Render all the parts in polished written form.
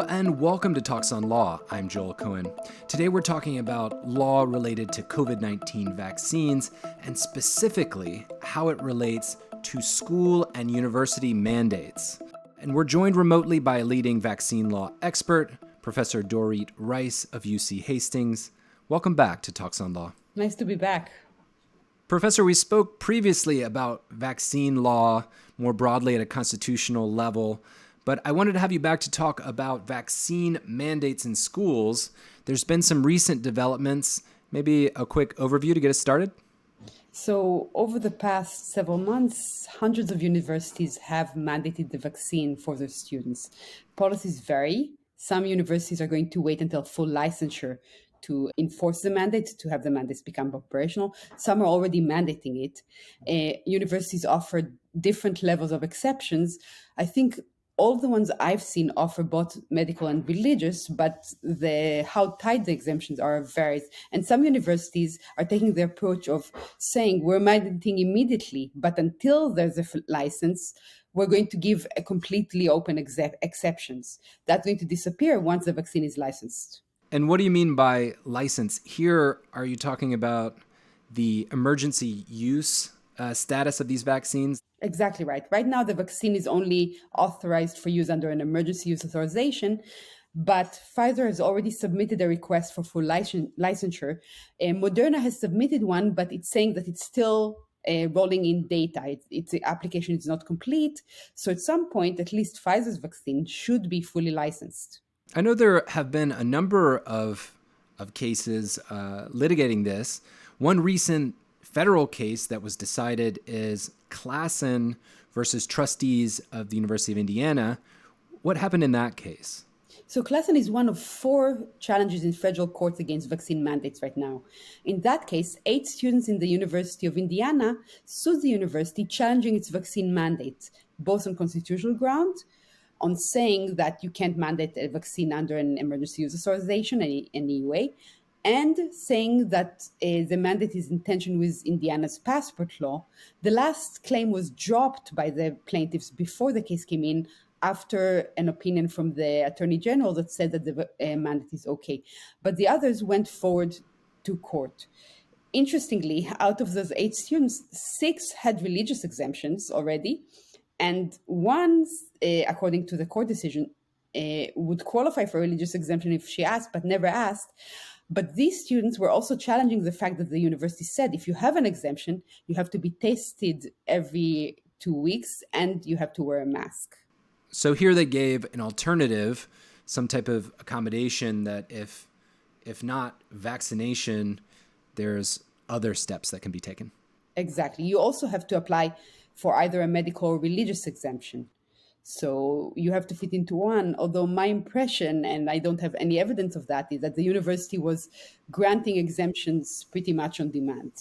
and welcome to Talks on Law. I'm Joel Cohen. Today we're talking about law related to COVID-19 vaccines and specifically how it relates to school and university mandates. And we're joined remotely by a leading vaccine law expert, Professor Dorit Reiss of UC Hastings. Welcome back to Talks on Law. Nice to be back. Professor, we spoke previously about vaccine law more broadly at a constitutional level, but I wanted to have you back to talk about vaccine mandates in schools. There's been some recent developments. Maybe a quick overview to get us started? So over the past several months, hundreds of universities have mandated the vaccine for their students. Policies vary. Some universities are going to wait until full licensure to enforce the mandate, to have the mandates become operational. Some are already mandating it. Universities offer different levels of exceptions. I think all the ones I've seen offer both medical and religious, but how tight the exemptions are varies. And some universities are taking the approach of saying we're mandating immediately, but until there's a license, we're going to give a completely open exceptions. That's going to disappear once the vaccine is licensed. And what do you mean by license? Here, are you talking about the emergency use status of these vaccines? Exactly right. Right now, the vaccine is only authorized for use under an emergency use authorization, but Pfizer has already submitted a request for full licensure. Moderna has submitted one, but it's saying that it's still rolling in data. Its application is not complete. So at some point, at least Pfizer's vaccine should be fully licensed. I know there have been a number of cases litigating this. One recent federal case that was decided is Klaassen versus Trustees of the University of Indiana. What happened in that case? So Klaassen is one of 4 challenges in federal courts against vaccine mandates right now. In that case, 8 students in the University of Indiana sued the university challenging its vaccine mandate, both on constitutional grounds, on saying that you can't mandate a vaccine under an emergency use authorization, an EUA, and saying that the mandate is in tension with Indiana's passport law. The last claim was dropped by the plaintiffs before the case came in after an opinion from the Attorney General that said that the mandate is okay. But the others went forward to court. Interestingly, out of those 8 students, 6 had religious exemptions already, and one, according to the court decision, would qualify for a religious exemption if she asked, but never asked. But these students were also challenging the fact that the university said if you have an exemption, you have to be tested every 2 weeks and you have to wear a mask. So here they gave an alternative, some type of accommodation that if not vaccination, there's other steps that can be taken. Exactly. You also have to apply for either a medical or religious exemption. So you have to fit into one, although my impression, and I don't have any evidence of that, is that the university was granting exemptions pretty much on demand.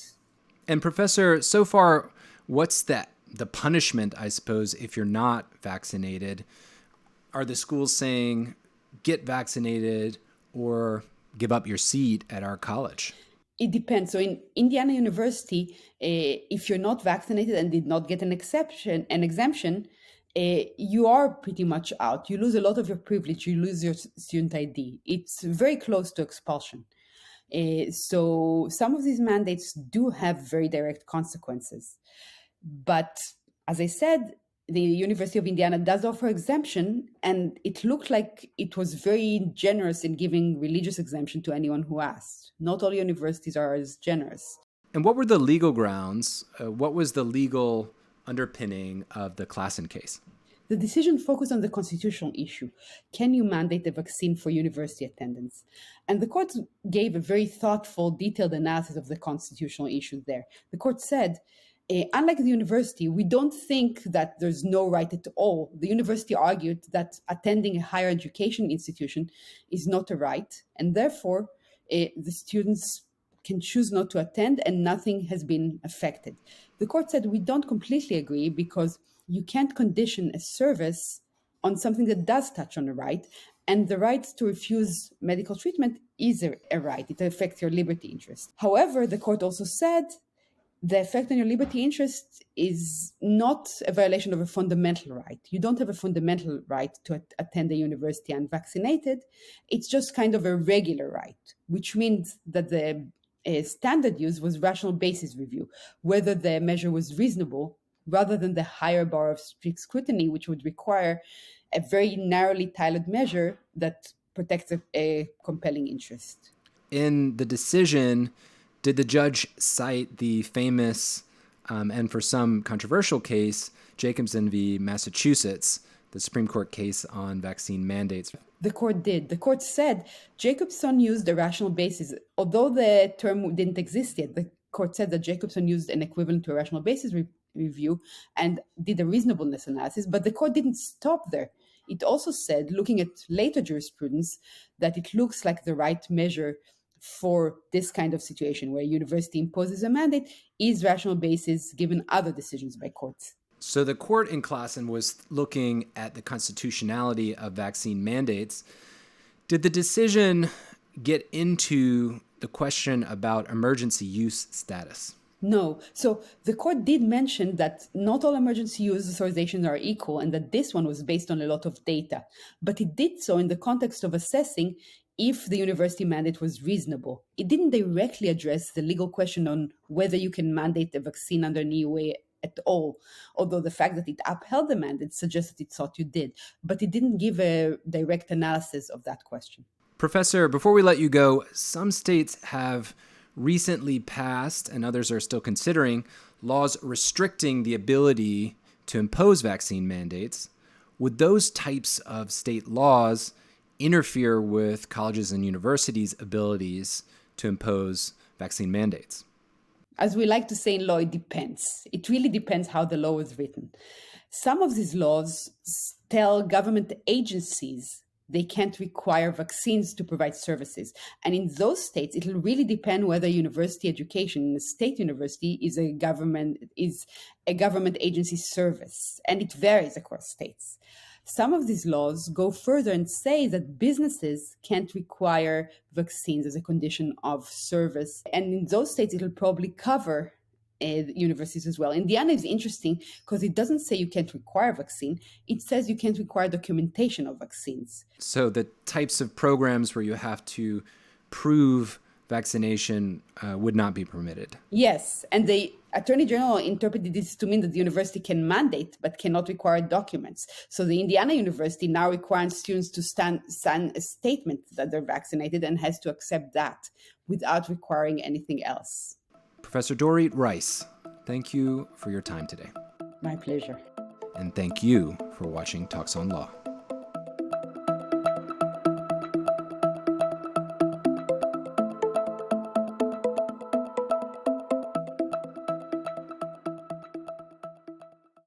And Professor, so far, what's the punishment, I suppose, if you're not vaccinated? Are the schools saying, get vaccinated or give up your seat at our college? It depends. So in Indiana University, if you're not vaccinated and did not get an exemption, you are pretty much out. You lose a lot of your privilege. You lose your student ID. It's very close to expulsion. So some of these mandates do have very direct consequences. But as I said, the University of Indiana does offer exemption, and it looked like it was very generous in giving religious exemption to anyone who asked. Not all universities are as generous. And what were the legal grounds? What was the legal underpinning of the Klaassen case? The decision focused on the constitutional issue. Can you mandate a vaccine for university attendance? And the court gave a very thoughtful, detailed analysis of the constitutional issues there. The court said, unlike the university, we don't think that there's no right at all. The university argued that attending a higher education institution is not a right, and therefore the students can choose not to attend and nothing has been affected. The court said we don't completely agree because you can't condition a service on something that does touch on a right, and the right to refuse medical treatment is a right. It affects your liberty interest. However, the court also said the effect on your liberty interest is not a violation of a fundamental right. You don't have a fundamental right to attend a university unvaccinated. It's just kind of a regular right, which means that the standard use was rational basis review, whether the measure was reasonable, rather than the higher bar of strict scrutiny, which would require a very narrowly tailored measure that protects a compelling interest. In the decision, did the judge cite the famous and for some controversial case, Jacobson v. Massachusetts, the Supreme Court case on vaccine mandates? The court did. The court said Jacobson used a rational basis. Although the term didn't exist yet, the court said that Jacobson used an equivalent to a rational basis review and did a reasonableness analysis, but the court didn't stop there. It also said, looking at later jurisprudence, that it looks like the right measure for this kind of situation where a university imposes a mandate is rational basis given other decisions by courts. So the court in Klaassen was looking at the constitutionality of vaccine mandates. Did the decision get into the question about emergency use status? No. So the court did mention that not all emergency use authorizations are equal and that this one was based on a lot of data. But it did so in the context of assessing if the university mandate was reasonable. It didn't directly address the legal question on whether you can mandate a vaccine under an EUA at all, although the fact that it upheld the mandate suggests that it thought you did. But it didn't give a direct analysis of that question. Professor, before we let you go, some states have recently passed, and others are still considering, laws restricting the ability to impose vaccine mandates. Would those types of state laws interfere with colleges and universities' abilities to impose vaccine mandates? As we like to say in law, it depends. It really depends how the law is written. Some of these laws tell government agencies they can't require vaccines to provide services. And in those states, it will really depend whether university education in a state university is a government agency service. And it varies across states. Some of these laws go further and say that businesses can't require vaccines as a condition of service. And in those states, it will probably cover universities as well. Indiana is interesting because it doesn't say you can't require vaccine. It says you can't require documentation of vaccines. So the types of programs where you have to prove vaccination would not be permitted. Yes, and the Attorney General interpreted this to mean that the university can mandate but cannot require documents. So the Indiana University now requires students to sign a statement that they're vaccinated and has to accept that without requiring anything else. Professor Dorit Reiss, thank you for your time today. My pleasure. And thank you for watching Talks on Law.